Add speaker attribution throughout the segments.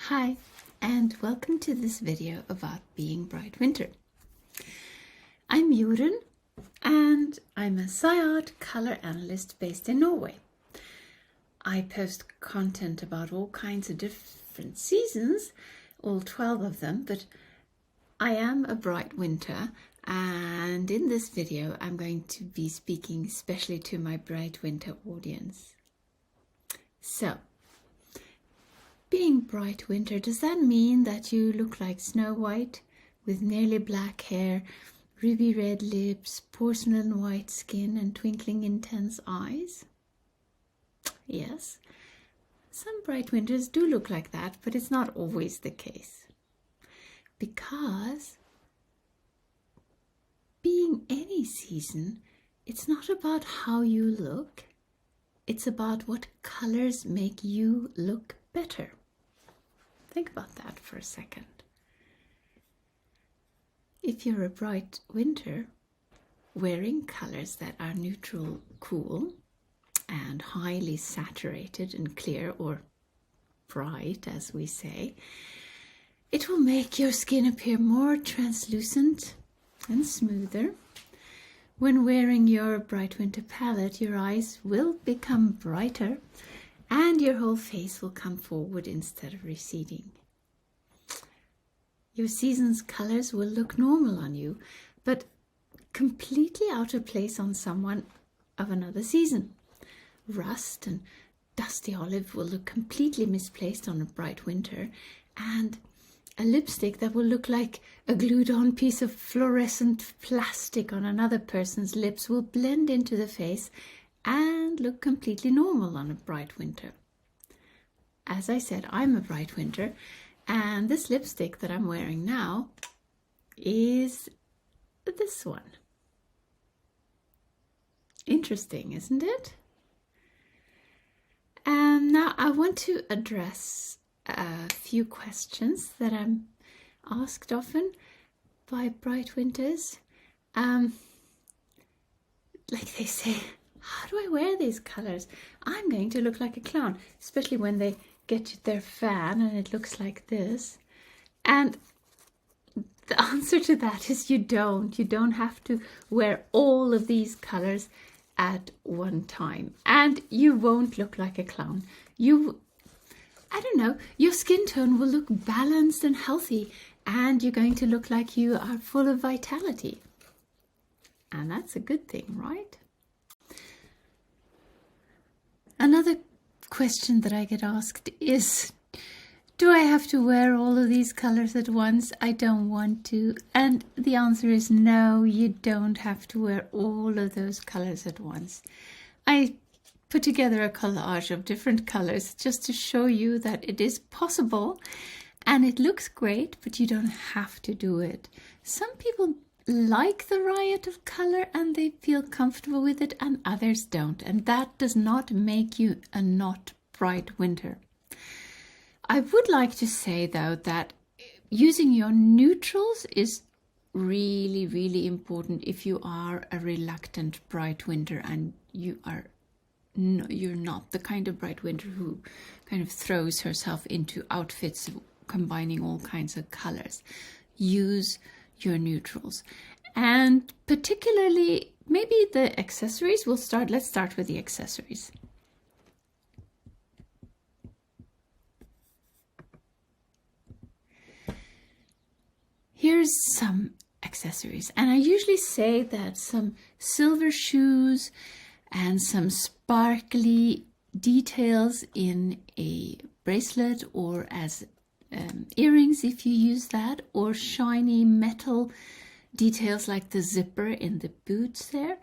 Speaker 1: Hi, and welcome to this video about being Bright Winter. I'm Jorunn, and I'm a SciArt color analyst based in Norway. I post content about all kinds of different seasons, all 12 of them, but I am a Bright Winter, and in this video I'm going to be speaking especially to my Bright Winter audience. So, being Bright Winter, does that mean that you look like Snow White with nearly black hair, ruby red lips, porcelain white skin and twinkling intense eyes? Yes, some Bright Winters do look like that, but it's not always the case. Because being any season, it's not about how you look, it's about what colors make you look better. Think about that for a second. If you're a Bright Winter, wearing colors that are neutral, cool, and highly saturated and clear, or bright as we say, it will make your skin appear more translucent and smoother. When wearing your Bright Winter palette, your eyes will become brighter and your whole face will come forward instead of receding. Your season's colors will look normal on you, but completely out of place on someone of another season. Rust and dusty olive will look completely misplaced on a Bright Winter, and a lipstick that will look like a glued-on piece of fluorescent plastic on another person's lips will blend into the face and look completely normal on a Bright Winter. As I said, I'm a Bright Winter, and this lipstick that I'm wearing now is this one. Interesting, isn't it? Now I want to address a few questions that I'm asked often by Bright Winters. Like they say, how do I wear these colors? I'm going to look like a clown, especially when they get their fan and it looks like this. And the answer to that is you don't. You don't have to wear all of these colors at one time. And you won't look like a clown. I don't know, your skin tone will look balanced and healthy, and you're going to look like you are full of vitality. And that's a good thing, right? Another question that I get asked is, do I have to wear all of these colors at once? I don't want to. And the answer is no, you don't have to wear all of those colors at once. I put together a collage of different colors just to show you that it is possible and it looks great, but you don't have to do it. Some people like the riot of color and they feel comfortable with it, and others don't, and that does not make you a not Bright Winter. I would like to say though that using your neutrals is really, really important if you are a reluctant Bright Winter and you're not the kind of Bright Winter who kind of throws herself into outfits combining all kinds of colors. Use your neutrals, and particularly maybe the accessories. Let's start with the accessories. Here's some accessories, and I usually say that some silver shoes and some sparkly details in a bracelet or as earrings if you use that, or shiny metal details like the zipper in the boots there,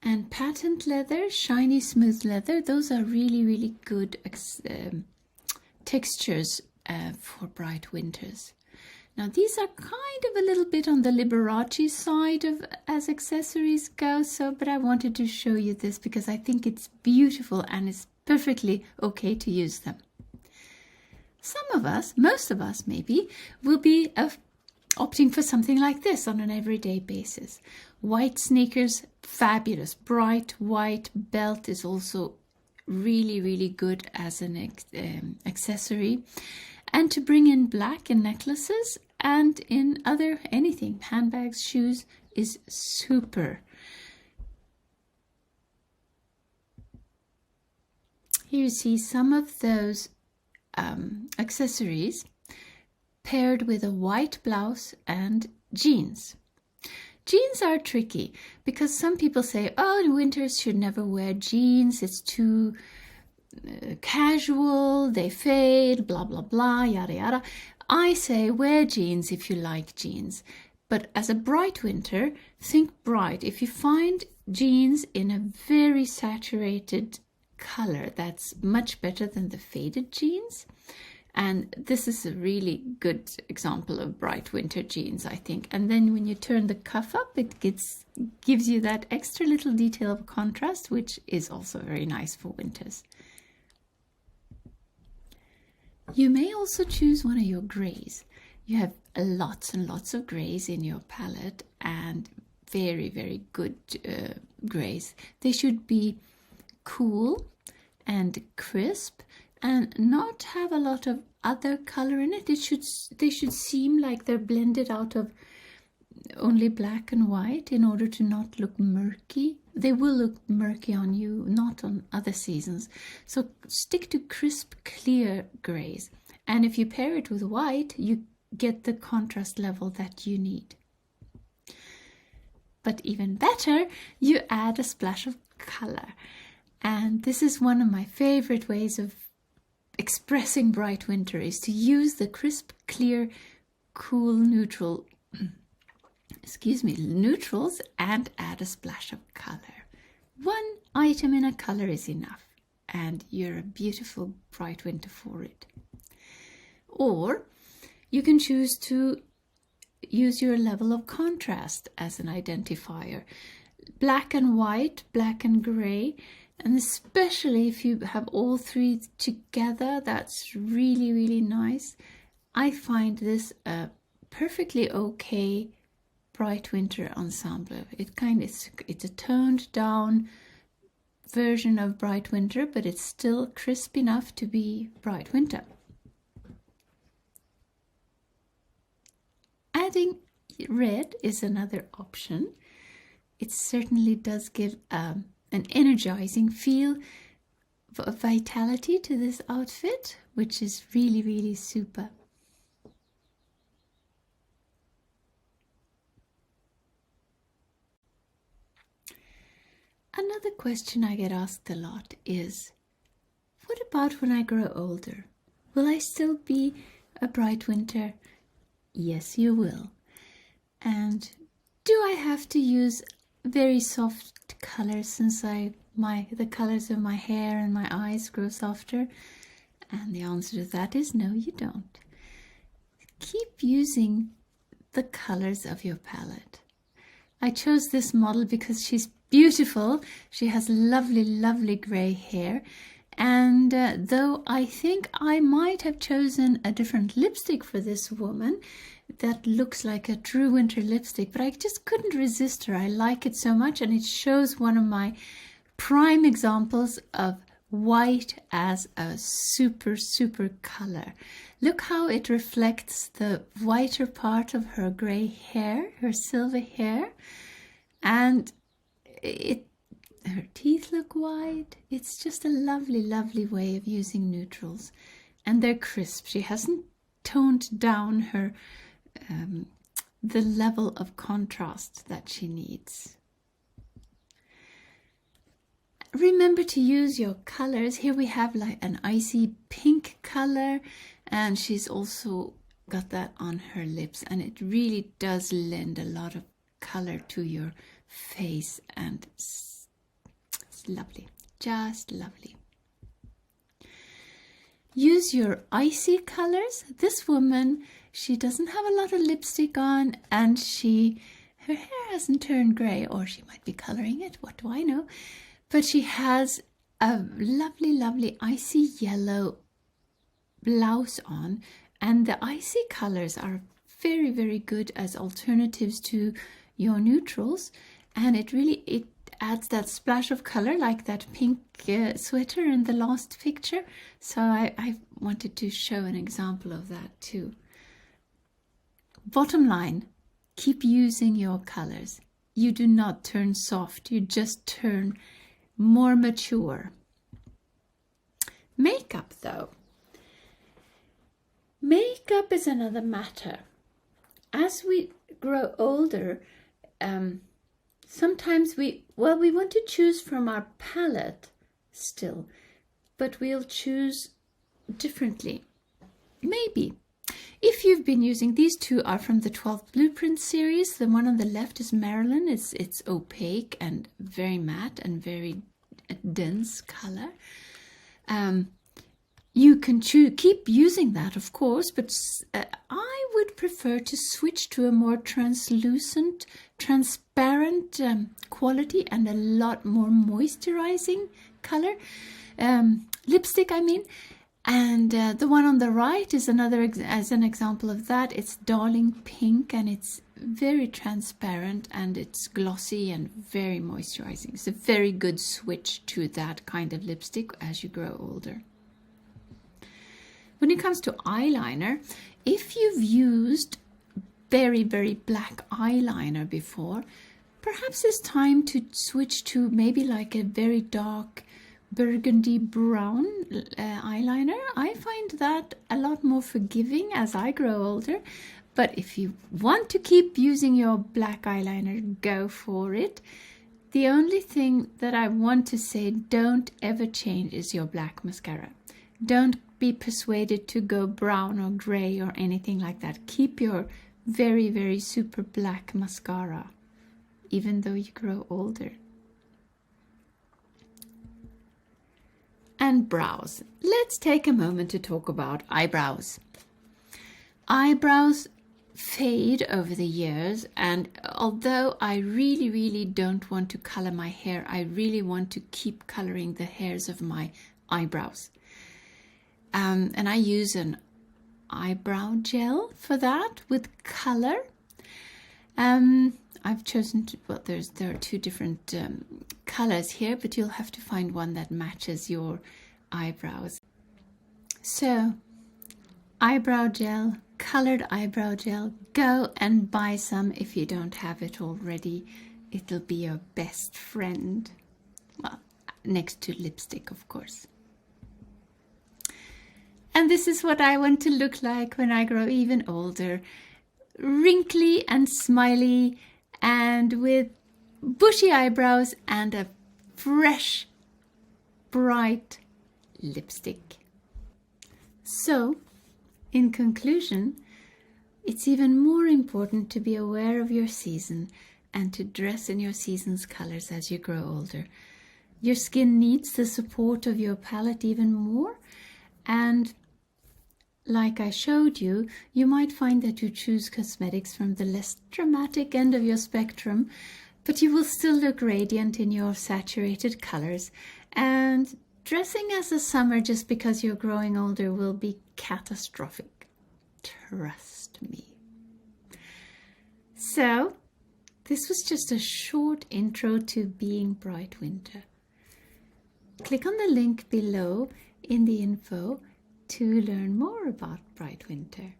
Speaker 1: and patent leather, shiny smooth leather. Those are really, really good textures for Bright Winters. Now these are kind of a little bit on the Liberace side of as accessories go, but I wanted to show you this because I think it's beautiful and it's perfectly okay to use them. Some of us, most of us maybe, will be opting for something like this on an everyday basis. White sneakers, fabulous. Bright white belt is also really, really good as an accessory. and to bring in black in necklaces and in anything, handbags, shoes, is super. Here you see some of those accessories paired with a white blouse and jeans. Jeans are tricky because some people say, oh, in winters should never wear jeans, it's too casual, they fade, blah, blah, blah, yada, yada. I say wear jeans if you like jeans. But as a bright winter, think bright. If you find jeans in a very saturated color, that's much better than the faded jeans. And this is a really good example of bright winter jeans, I think. And then when you turn the cuff up, it gives you that extra little detail of contrast, which is also very nice for winters. You may also choose one of your grays. You have lots and lots of grays in your palette, and very, very good grays. They should be cool and crisp and not have a lot of other color in it. They should seem like they're blended out of only black and white in order to not look murky. They will look murky on you, not on other seasons. So stick to crisp, clear grays. And if you pair it with white, you get the contrast level that you need. But even better, you add a splash of color. And this is one of my favorite ways of expressing bright winter, is to use the crisp, clear, cool, neutral, neutrals, and add a splash of color. One item in a color is enough, and you're a beautiful bright winter for it. Or you can choose to use your level of contrast as an identifier. Black and white, black and gray, and especially if you have all three together, that's really, really nice. I find this a perfectly okay bright winter ensemble. It's a toned down version of bright winter, but it's still crisp enough to be bright winter. Adding red is another option. It certainly does give an energizing feel of vitality to this outfit, which is really, really super. Another question I get asked a lot is, what about when I grow older? Will I still be a bright winter? Yes, you will. And do I have to use very soft colors since the colors of my hair and my eyes grow softer? And the answer to that is no, you don't. Keep using the colors of your palette. I chose this model because she's beautiful. She has lovely, lovely gray hair. And though I think I might have chosen a different lipstick for this woman that looks like a true winter lipstick, but I just couldn't resist her. I like it so much, and it shows one of my prime examples of white as a super, super color. Look how it reflects the whiter part of her gray hair, her silver hair, and her teeth look white. It's just a lovely, lovely way of using neutrals, and they're crisp. She hasn't toned down her the level of contrast that she needs. Remember to use your colors. Here we have like an icy pink color, and she's also got that on her lips, and it really does lend a lot of color to your face, and it's lovely, just lovely. Use your icy colors. This woman, she doesn't have a lot of lipstick on, and her hair hasn't turned gray, or she might be coloring it, what do I know? But she has a lovely, lovely icy yellow blouse on, and the icy colors are very, very good as alternatives to your neutrals, and it adds that splash of color, like that pink sweater in the last picture. So I wanted to show an example of that too. Bottom line, keep using your colors. You do not turn soft, you just turn more mature. Makeup though. Makeup is another matter. As we grow older, sometimes we want to choose from our palette still, but we'll choose differently. Maybe. If you've been using, these two are from the 12 Blueprint series. The one on the left is Marilyn. It's opaque and very matte and very dense color. You can keep using that, of course, but I would prefer to switch to a more translucent, transparent quality and a lot more moisturizing color. Lipstick, I mean. And the one on the right is as an example of that. It's Darling Pink, and it's very transparent and it's glossy and very moisturizing. It's a very good switch to that kind of lipstick as you grow older. When it comes to eyeliner, if you've used very, very black eyeliner before, perhaps it's time to switch to maybe like a very dark burgundy brown eyeliner. I find that a lot more forgiving as I grow older. But if you want to keep using your black eyeliner, go for it. The only thing that I want to say, don't ever change, is your black mascara. Don't be persuaded to go brown or gray or anything like that. Keep your very, very super black mascara, even though you grow older. And brows. Let's take a moment to talk about eyebrows. Eyebrows fade over the years, and although I really, really don't want to color my hair, I really want to keep coloring the hairs of my eyebrows. And I use an eyebrow gel for that with color. I've chosen to, well, there are two different colors here, but you'll have to find one that matches your eyebrows. So, eyebrow gel, colored eyebrow gel, go and buy some if you don't have it already. It'll be your best friend. Well, next to lipstick, of course. And this is what I want to look like when I grow even older. Wrinkly and smiley, and with bushy eyebrows and a fresh, bright lipstick. So, in conclusion, it's even more important to be aware of your season and to dress in your season's colors as you grow older. Your skin needs the support of your palette even more, and like I showed you, you might find that you choose cosmetics from the less dramatic end of your spectrum, but you will still look radiant in your saturated colors. And dressing as a summer just because you're growing older will be catastrophic. Trust me. So, this was just a short intro to Being Bright Winter. Click on the link below in the info to learn more about Bright Winter.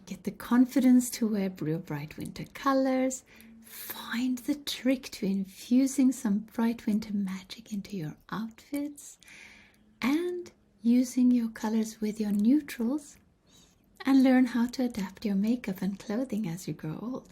Speaker 1: Get the confidence to wear your Bright Winter colors. Find the trick to infusing some Bright Winter magic into your outfits, and using your colors with your neutrals, and learn how to adapt your makeup and clothing as you grow old.